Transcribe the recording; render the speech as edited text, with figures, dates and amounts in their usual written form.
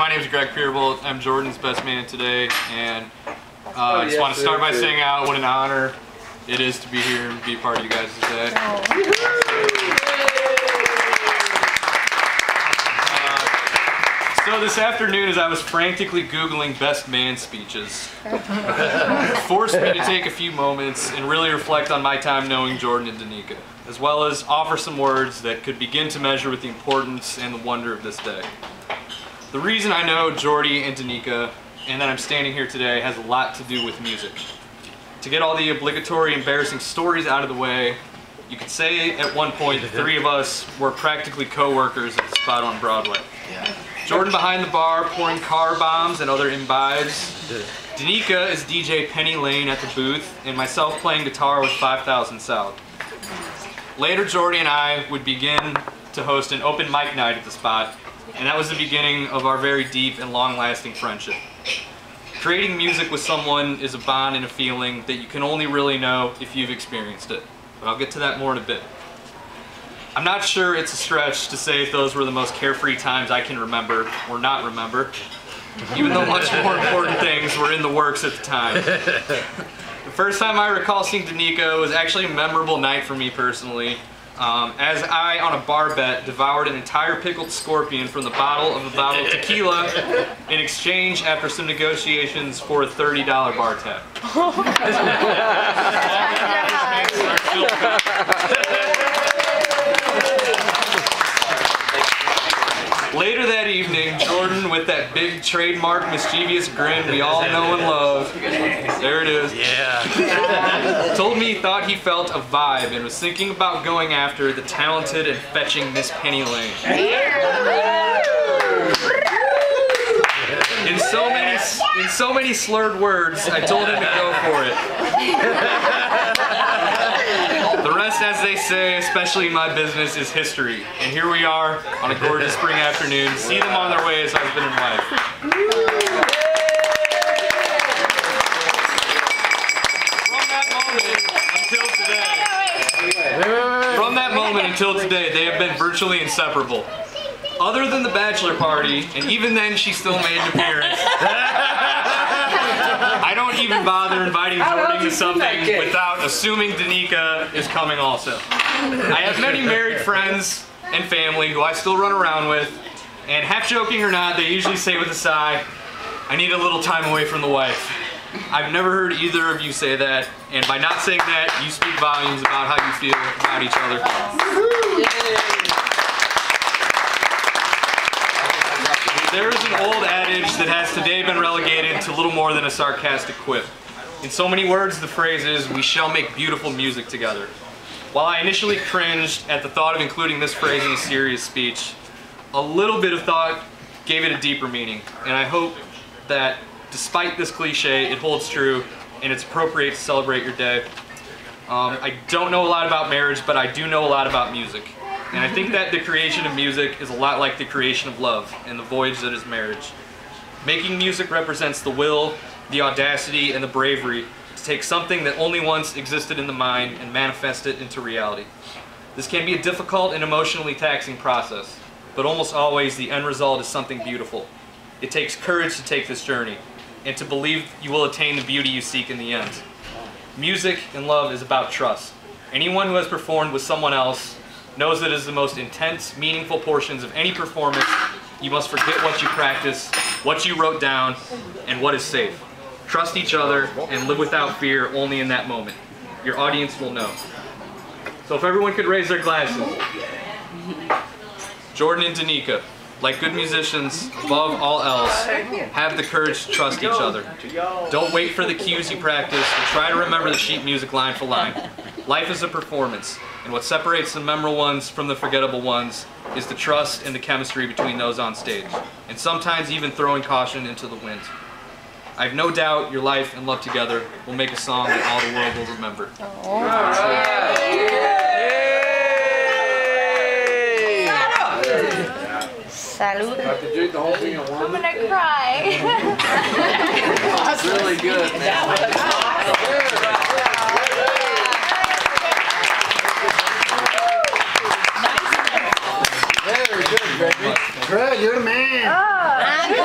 my name is Greg Peerbolte. I'm Jordan's best man today, and I just want to start by saying out what an honor it is to be here and be part of you guys today. So this afternoon, as I was frantically Googling best man speeches, it forced me to take a few moments and really reflect on my time knowing Jordan and Danica, as well as offer some words that could begin to measure with the importance and the wonder of this day. The reason I know Jordy and Danica, and that I'm standing here today, has a lot to do with music. To get all the obligatory embarrassing stories out of the way, you could say at one point the three of us were practically co-workers at the spot on Broadway. Jordan behind the bar pouring car bombs and other imbibes. Danica is DJ Penny Lane at the booth, and myself playing guitar with 5,000 South. Later, Jordy and I would begin to host an open mic night at the spot, and that was the beginning of our very deep and long-lasting friendship. Creating music with someone is a bond and a feeling that you can only really know if you've experienced it, but I'll get to that more in a bit. I'm not sure it's a stretch to say if those were the most carefree times I can remember or not remember, even though much more important things were in the works at the time. The first time I recall seeing Danica was actually a memorable night for me personally, as I, on a bar bet, devoured an entire pickled scorpion from the bottle of a bottle of tequila in exchange after some negotiations for a $30 bar tab. Later that evening, Jordan, with that big trademark mischievous grin we all know and love, there it is, told me he thought he felt a vibe and was thinking about going after the talented and fetching Miss Penny Lane. In so many slurred words, I told him to go for it. The rest, as they say, especially in my business, is history. And here we are on a gorgeous spring afternoon. See them on their way as husband and wife. From that moment until today, they have been virtually inseparable. Other than the bachelor party, and even then she still made an appearance. I don't even bother inviting Jordan to something without assuming Danica is coming also. I have many married friends and family who I still run around with, and half joking or not, they usually say with a sigh, I need a little time away from the wife. I've never heard either of you say that, and by not saying that, you speak volumes about how you feel about each other. There is an old adage that has today been relegated to little more than a sarcastic quip. In so many words, the phrase is, we shall make beautiful music together. While I initially cringed at the thought of including this phrase in a serious speech, a little bit of thought gave it a deeper meaning, and I hope that despite this cliche, it holds true and it's appropriate to celebrate your day. I don't know a lot about marriage, but I do know a lot about music. And I think that the creation of music is a lot like the creation of love and the voyage that is marriage. Making music represents the will, the audacity, and the bravery to take something that only once existed in the mind and manifest it into reality. This can be a difficult and emotionally taxing process, but almost always the end result is something beautiful. It takes courage to take this journey and to believe you will attain the beauty you seek in the end. Music and love is about trust. Anyone who has performed with someone else knows that as the most intense, meaningful portions of any performance, you must forget what you practice, what you wrote down, and what is safe. Trust each other and live without fear only in that moment. Your audience will know. So if everyone could raise their glasses. Jordan and Danica, like good musicians, above all else, have the courage to trust each other. Don't wait for the cues you practice, and try to remember the sheet music line for line. Life is a performance, and what separates the memorable ones from the forgettable ones is the trust and the chemistry between those on stage, and sometimes even throwing caution into the wind. I have no doubt your life and love together will make a song that all the world will remember. Salud. Have to drink the whole thing at once. I'm gonna cry. That's really good, man. Very good, baby. Greg, you're the man. Oh.